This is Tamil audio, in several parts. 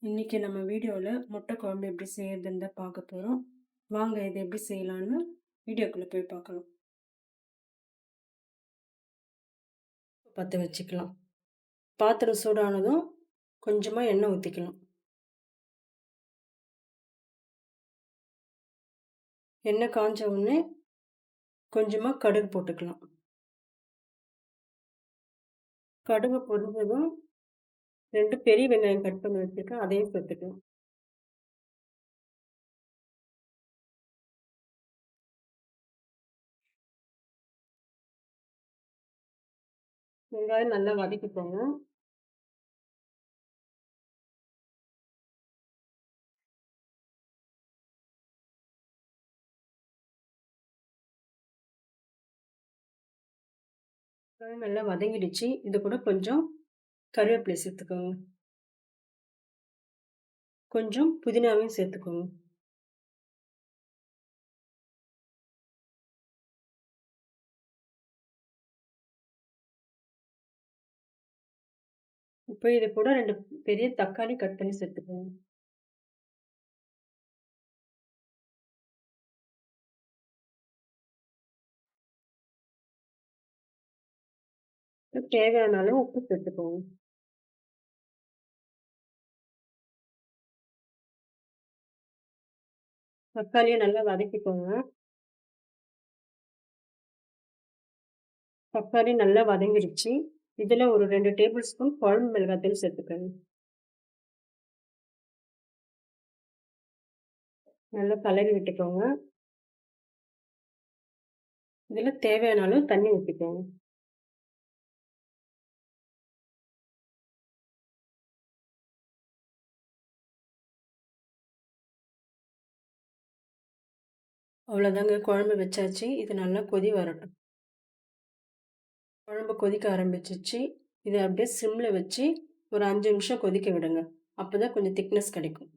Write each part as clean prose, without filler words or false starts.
இன்னைக்கு நம்ம வீடியோல முட்டை குழம்பு எப்படி செய்யறதுன்னு தான் பார்க்க போறோம். வாங்க இதை எப்படி செய்யலாம்னு வீடியோக்குள்ள போய் பார்க்கலாம். பற்ற வச்சுக்கலாம். பாத்திரம் சூடானதும் கொஞ்சமா எண்ணெய் ஊற்றிக்கலாம். எண்ணெய் காஞ்ச உடனே கொஞ்சமா கடுகு போட்டுக்கலாம். கடுகு பொரிஞ்சதும் 2 பெரிய வெங்காயம் கட் பண்ணி வச்சுருக்கேன், அதையும் சேர்த்துக்கலாம். வெங்காயம் நல்லா வதக்கிக்கோங்க. வெங்காயம் நல்லா வதங்கிடுச்சு. இது கூட கொஞ்சம் கருவேப்பிலை சேர்த்துக்கோங்க. கொஞ்சம் புதினாவையும் சேர்த்துக்கோங்க. இப்போ இது கூட 2 பெரிய தக்காளி கட் பண்ணி சேர்த்துக்கோங்க. தேவையான அளவு உப்பு சேர்த்துக்கோங்க. தக்காளியை நல்லா வதக்கிக்கோங்க. தக்காளி நல்லா வதங்கிடுச்சு. இதுல ஒரு 2 டேபிள் ஸ்பூன் குழம்பு மிளகாய்த்தூள் சேர்த்துக்கோங்க. நல்லா கலரி விட்டுக்கோங்க. இதுல தேவையான அளவு தண்ணி ஊத்திக்கோங்க. அவ்வளோதாங்க, குழம்பு வச்சாச்சு. இது நல்லா கொதி வரட்டும். குழம்பு கொதிக்க ஆரம்பிச்சிச்சு. இதை அப்படியே சிம்ல வச்சு ஒரு 5 நிமிஷம் கொதிக்க விடுங்க. அப்பதான் கொஞ்சம் திக்னஸ் கிடைக்கும்.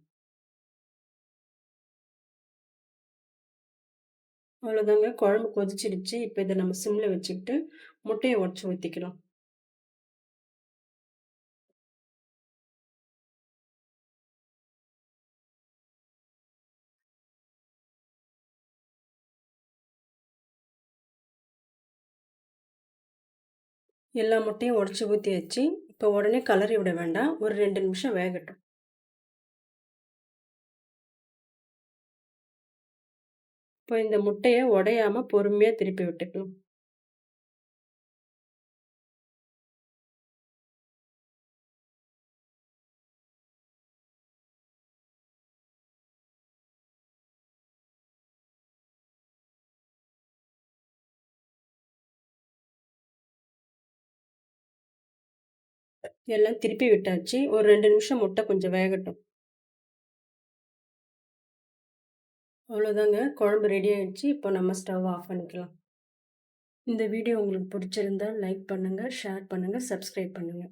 அவ்வளோதாங்க, குழம்பு கொதிச்சிடுச்சு. இப்போ இதை நம்ம சிம்ல வச்சுக்கிட்டு முட்டையை உடச்சி ஊற்றிக்கலாம். எல்லா முட்டையும் உடச்சி ஊற்றியாச்சு. இப்போ உடனே கலரி விட வேண்டாம், ஒரு 2 நிமிஷம் வேகட்டும். இப்போ இந்த முட்டையை உடையாம பொறுமையாக திருப்பி விட்டுக்கலாம். எல்லாம் திருப்பி விட்டாச்சு. ஒரு 2 நிமிஷம் முட்டை கொஞ்சம் வேகட்டும். அவ்வளோதாங்க, குழம்பு ரெடி ஆயிடுச்சு. இப்போ நம்ம ஸ்டவ் ஆஃப் பண்ணிக்கலாம். இந்த வீடியோ உங்களுக்கு பிடிச்சிருந்தா லைக் பண்ணுங்கள், ஷேர் பண்ணுங்கள், சப்ஸ்கிரைப் பண்ணுங்கள்.